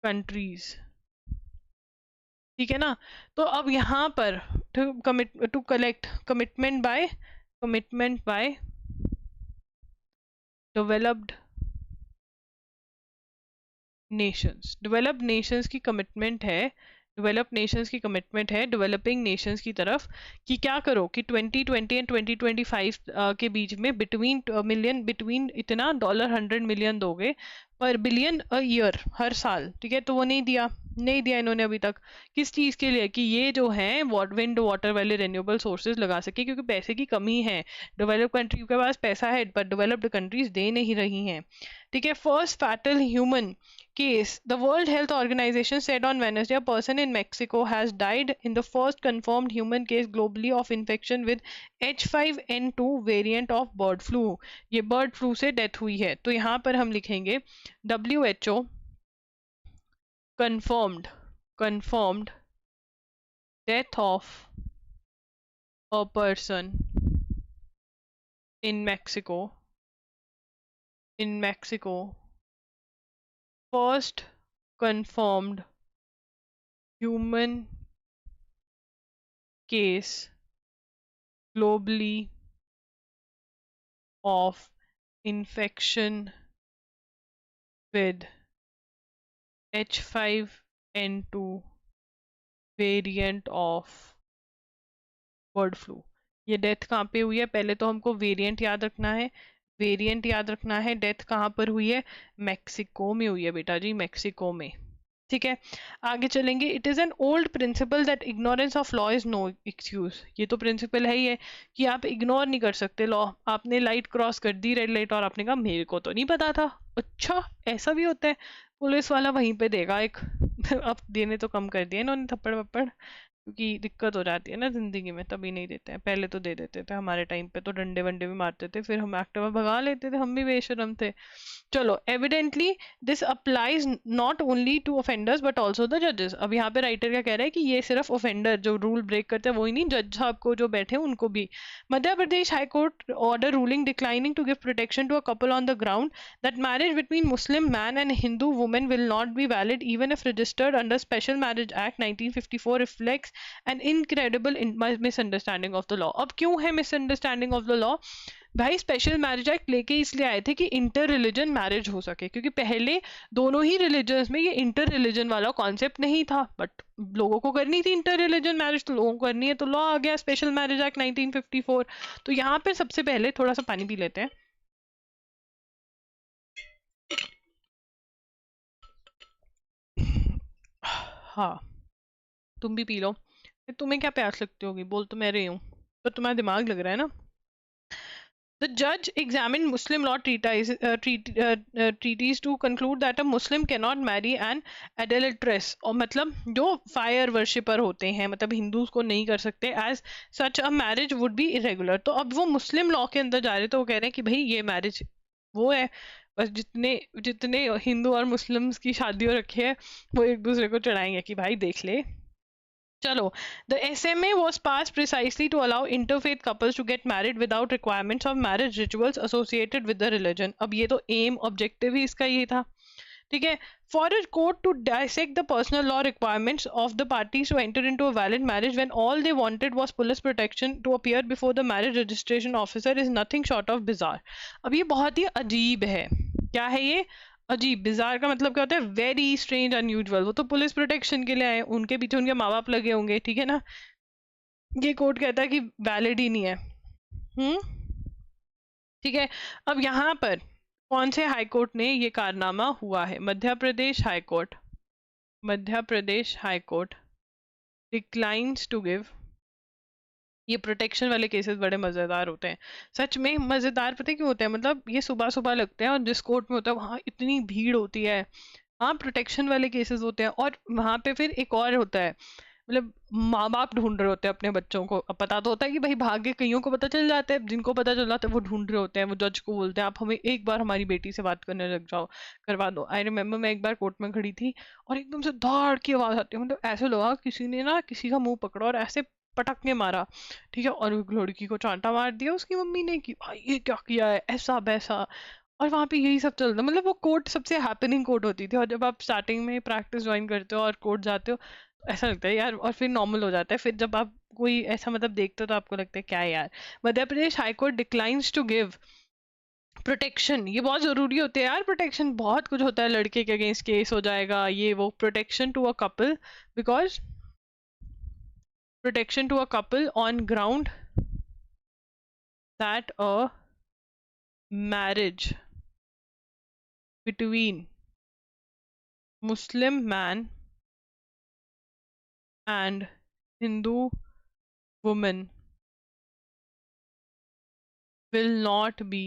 countries, ठीक है ना। तो अब यहाँ पर to collect commitment by developed nations, developed nations की कमिटमेंट है, डेवलप्ड नेशंस की कमिटमेंट है डेवलपिंग नेशंस की तरफ कि क्या करो कि 2020 एंड 2025 के बीच में बिटवीन इतना $100 मिलियन दोगे पर बिलियन अ ईयर, हर साल, ठीक है। तो वो नहीं दिया इन्होंने अभी तक। किस चीज के लिए? कि ये जो है विंड वाटर वाले रेन्यूएबल सोर्सेज लगा सके, क्योंकि पैसे की कमी है। डेवलप कंट्री के पास पैसा है पर डेवलप्ड कंट्रीज दे नहीं रही हैं, ठीक है। First fatal human case, the World Health Organization said on Wednesday a person in Mexico has died in the first confirmed human case globally of infection with H5N2 variant of bird flu। ये bird flu से death हुई है। तो यहाँ पर हम लिखेंगे WHO confirmed death of a person in Mexico first confirmed human case globally of infection with H5N2 variant of bird flu. ये डेथ कहाँ पे हुई है? पहले तो हमको वेरिएंट याद रखना है, डेथ कहाँ पर हुई है? मैक्सिको में हुई है बेटा जी, मैक्सिको में, ठीक है। आगे चलेंगे। It is an old principle that ignorance of law is no excuse. ये तो प्रिंसिपल है ही है कि आप इग्नोर नहीं कर सकते लॉ। आपने लाइट क्रॉस कर दी, रेड लाइट, और आपने कहा मेरे को तो नहीं पता था। अच्छा, ऐसा भी होता है? पुलिस वाला वहीं पे देगा एक अब देने तो कम कर दिए इन्होंने थप्पड़ वप्पड़, क्योंकि दिक्कत हो जाती है ना जिंदगी में, तभी नहीं देते हैं। पहले तो दे देते थे, हमारे टाइम पे तो डंडे वंडे भी मारते थे, फिर हम एक्टिवा भगा लेते थे, हम भी बेशरम थे। चलो, evidently this applies not only to offenders but also the जजेस। अब यहाँ पे राइटर क्या कह रहा है कि ये सिर्फ ऑफेंडर जो रूल ब्रेक करते हैं वही नहीं, जज साहब को जो बैठे हैं उनको भी। Madhya Pradesh high court order ruling declining to give protection to a couple on the ground that marriage between Muslim man and Hindu women will not be valid even if registered under special marriage act 1954 reflects an incredible misunderstanding of the law. अब क्यों है misunderstanding of the law? भाई special marriage act लेके इसलिए आए थे कि inter religion marriage हो सके, क्योंकि पहले दोनों ही रिलीजन्स में ये इंटर रिलीजन वाला कॉन्सेप्ट नहीं था, बट लोगों को करनी थी इंटर रिलीजन मैरिज, तो लोगों को करनी है, तो लॉ आ गया स्पेशल मैरिज एक्ट 1954। तो यहाँ पे सबसे पहले थोड़ा सा पानी पी लेते हैं। हाँ, तुम भी पी लो। तुम्हें क्या प्यास लगती होगी? बोल तो मैं रही हूँ, तो तुम्हारा दिमाग लग रहा है ना। The judge examined Muslim law treaties to conclude that a Muslim cannot marry an adulteress, और मतलब जो फायर वर्शिपर होते हैं, मतलब हिंदूज को नहीं कर सकते, as such a marriage would be irregular। तो अब वो मुस्लिम लॉ के अंदर जा रहे, तो वो कह रहे हैं कि भाई ये मैरिज वो है, बस जितने जितने हिंदू और मुस्लिम्स की शादी हो रखी है वो एक दूसरे को चढ़ाएंगे कि भाई देख ले। चलो, the SMA was passed precisely to allow interfaith couples to get married without requirements of marriage rituals associated with the religion। अब ये तो एम ऑब्जेक्टिव ही इसका ये था, ठीक है। For a court to dissect the personal law requirements of the parties to enter into a valid marriage when all they wanted was police protection to appear before the marriage registration officer is nothing short of bizarre। अब ये बहुत ही अजीब है। क्या है ये? अजीब। Bizarre का मतलब क्या होता है? Very strange, unusual. वो तो पुलिस प्रोटेक्शन के लिए आए, उनके पीछे उनके माँ बाप लगे होंगे, ठीक है ना। ये कोर्ट कहता है कि वैलिड ही नहीं है। ठीक है। अब यहाँ पर कौन से हाई कोर्ट ने ये कारनामा हुआ है? Madhya Pradesh high court. Madhya Pradesh high court declines to give. ये प्रोटेक्शन वाले केसेस बड़े मजेदार होते हैं, सच में मजेदार। पता है क्यों होते हैं? मतलब ये सुबह सुबह लगते हैं और जिस कोर्ट में होता है वहाँ इतनी भीड़ होती है। हाँ, प्रोटेक्शन वाले केसेस होते हैं, और वहाँ पे फिर एक और होता है, मतलब माँ बाप ढूंढ रहे होते हैं अपने बच्चों को। अब पता तो होता है कि भाई भाग्य, कईयों को पता चल जाता है, जिनको पता चल जाता है वो ढूंढ रहे होते हैं। वो जज को बोलते हैं आप हमें एक बार हमारी बेटी से बात करने लग जाओ, करवा दो। आई रिमेम्बर मैं एक बार कोर्ट में खड़ी थी और एकदम से धाड़ की आवाज आती है, मतलब ऐसे लगा किसी ने ना किसी का मुंह पकड़ा और ऐसे पटक के मारा, ठीक है। और लड़की को चांटा मार दिया उसकी मम्मी ने कि भाई ये क्या किया है, ऐसा वैसा। और वहाँ पे यही सब चलता, मतलब वो कोर्ट सबसे हैपनिंग कोर्ट होती थी, और जब आप स्टार्टिंग में प्रैक्टिस ज्वाइन करते हो और कोर्ट जाते हो तो ऐसा लगता है यार, और फिर नॉर्मल हो जाता है। फिर जब आप कोई ऐसा मतलब देखते हो तो आपको लगता है क्या है यार। Madhya Pradesh high court declines to give protection, ये बहुत जरूरी होते हैं यार, प्रोटेक्शन बहुत कुछ होता है, लड़के के अगेंस्ट केस हो जाएगा ये वो, protection to a couple, because protection to a couple on ground that a marriage between Muslim man and Hindu woman will not be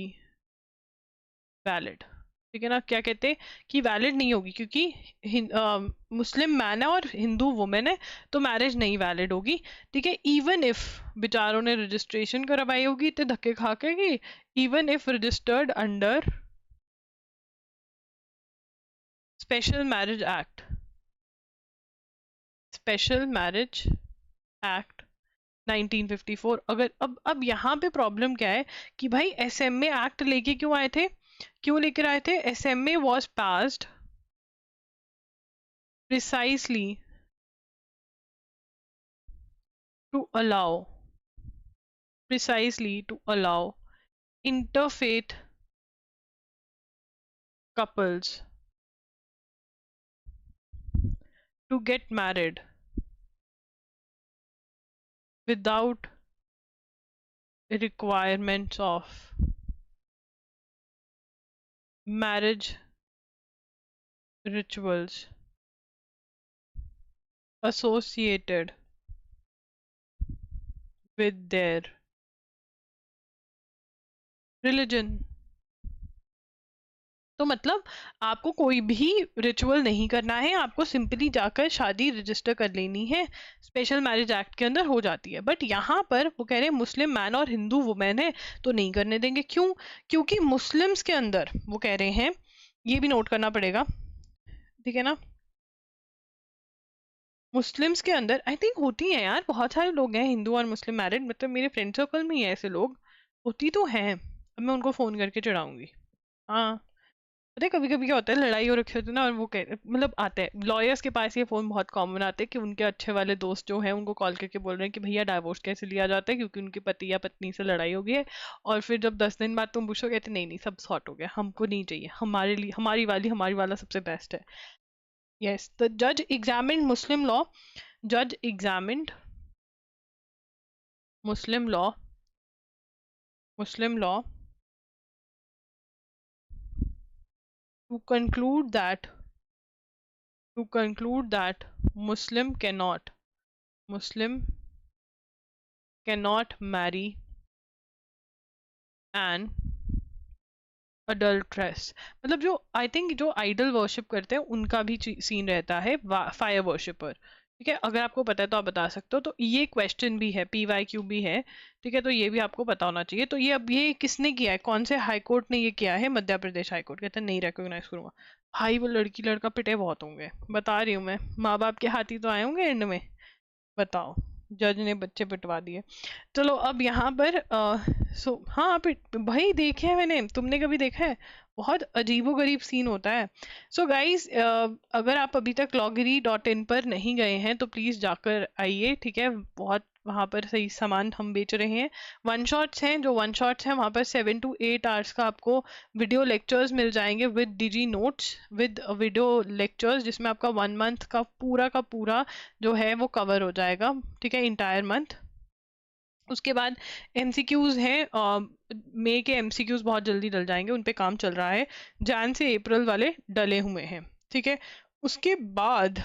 valid। ठीक है ना, क्या कहते हैं कि वैलिड नहीं होगी, क्योंकि मुस्लिम मैन है और हिंदू वुमेन है, तो मैरिज नहीं वैलिड होगी। ठीक है, इवन इफ बेचारों ने रजिस्ट्रेशन करवाई होगी तो धक्के खा के, even if registered under special marriage act, special marriage act 1954। अगर अब यहाँ पे प्रॉब्लम क्या है कि भाई एसएमए एक्ट लेके क्यों आए थे, क्यों लेकर आए थे? SMA was passed precisely to allow, precisely to allow interfaith couples to get married without requirements of marriage rituals associated with their religion। तो मतलब आपको कोई भी रिचुअल नहीं करना है, आपको सिंपली जाकर शादी रजिस्टर कर लेनी है, स्पेशल मैरिज एक्ट के अंदर हो जाती है। बट यहाँ पर वो कह रहे हैं मुस्लिम मैन और हिंदू वुमेन है तो नहीं करने देंगे। क्यों? क्योंकि मुस्लिम्स के अंदर वो कह रहे हैं, ये भी नोट करना पड़ेगा, ठीक है ना, मुस्लिम्स के अंदर आई थिंक होती है यार, बहुत सारे लोग हैं हिंदू और मुस्लिम मैरिड, मतलब मेरे फ्रेंड सर्कल में ही है ऐसे लोग, होती तो हैं। अब मैं उनको फोन करके चढ़ाऊंगी। हाँ, पता है कभी कभी क्या होता है, लड़ाई हो रखी होती है ना, और वो कह मतलब आते हैं लॉयर्स के पास, ये फोन बहुत कॉमन आते हैं कि उनके अच्छे वाले दोस्त जो हैं उनको कॉल करके बोल रहे हैं कि भैया डाइवोर्स कैसे लिया जाता है क्योंकि उनके पति या पत्नी से लड़ाई हो गई है। और फिर जब 10 दिन बाद तुम पूछो, कहते नहीं नहीं सब सॉर्ट हो गया, हमको नहीं चाहिए, हमारे लिए हमारी वाला सबसे बेस्ट है। यस, द जज एग्जामिन्ड मुस्लिम लॉ, जज examined Muslim law, Muslim law to conclude that, to conclude that Muslim cannot marry an adulteress। मतलब जो आई थिंक जो आइडल वर्शिप करते हैं उनका भी सीन रहता है फायर वर्शिपर। ठीक है, अगर आपको पता है तो आप बता सकते हो। तो ये क्वेश्चन भी है, PYQ भी है, ठीक है, तो ये भी आपको पता होना चाहिए। तो ये अब ये किसने किया है, कौन से हाई कोर्ट ने ये किया है? Madhya Pradesh high court. कहते हैं नहीं रिकॉग्नाइज करूंगा। भाई वो लड़की लड़का पिटे बहुत होंगे, बता रही हूँ मैं, माँ बाप के हाथी तो आए होंगे एंड में। बताओ, जज ने बच्चे पिटवा दिए। चलो अब यहाँ पर हाँ भाई देखे हैं मैंने, तुमने कभी देखा है? बहुत अजीबोगरीब सीन होता है। सो गाइस, अगर आप अभी तक loggery.in पर नहीं गए हैं तो प्लीज जाकर आइए, ठीक है, बहुत वहाँ पर सही सामान हम बेच रहे हैं। वन शॉट्स हैं, जो वन शॉट्स हैं वहाँ पर 7 to 8 आवर्स का आपको वीडियो लेक्चर्स मिल जाएंगे with digi notes, with video lectures, जिसमें आपका 1 मंथ का पूरा जो है वो कवर हो जाएगा, ठीक है, इंटायर मंथ। उसके बाद MCQs हैं, मई के MCQs बहुत जल्दी डल जाएंगे, उन पे काम चल रहा है, जैन से अप्रैल वाले डले हुए हैं, ठीक है। उसके बाद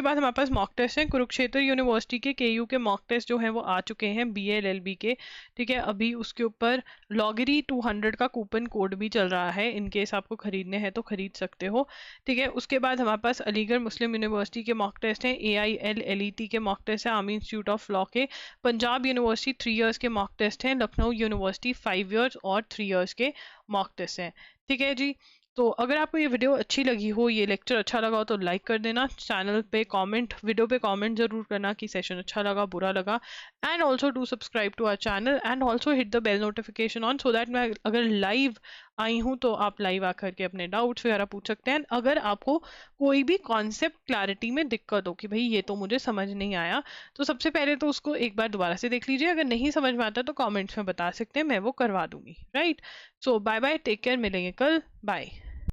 हमारे पास मॉक टेस्ट हैं, कुरुक्षेत्र यूनिवर्सिटी के KU के मॉक टेस्ट जो हैं वो आ चुके हैं, BA LLB के, ठीक है। अभी उसके ऊपर लॉगरी 200 का कूपन कोड भी चल रहा है, इन केस आपको खरीदने हैं तो खरीद सकते हो, ठीक है। उसके बाद हमारे पास अलीगढ़ मुस्लिम यूनिवर्सिटी के मॉक टेस्ट हैं, AIL LET के मॉक टेस्ट हैं, आर्मी इंस्टीट्यूट ऑफ लॉ के, पंजाब यूनिवर्सिटी 3 इयर्स के मॉक टेस्ट हैं, लखनऊ यूनिवर्सिटी 5 इयर्स और 3 इयर्स के मॉक टेस्ट हैं, ठीक है जी। तो अगर आपको ये वीडियो अच्छी लगी हो, ये लेक्चर अच्छा लगा हो तो लाइक कर देना, चैनल पे कमेंट, वीडियो पे कमेंट जरूर करना कि सेशन अच्छा लगा बुरा लगा, and also do subscribe to our channel and also hit the bell notification on, so that मैं अगर लाइव आई हूँ, तो आप लाइव आकर के अपने डाउट्स वगैरह पूछ सकते हैं। अगर आपको कोई भी कॉन्सेप्ट क्लैरिटी में दिक्कत हो कि भाई ये तो मुझे समझ नहीं आया, तो सबसे पहले तो उसको एक बार दोबारा से देख लीजिए। अगर नहीं समझ में आता तो कॉमेंट्स में बता सकते हैं, मैं वो करवा दूंगी। राइट, सो बाय बाय, टेक केयर, मिलेंगे कल, बाय।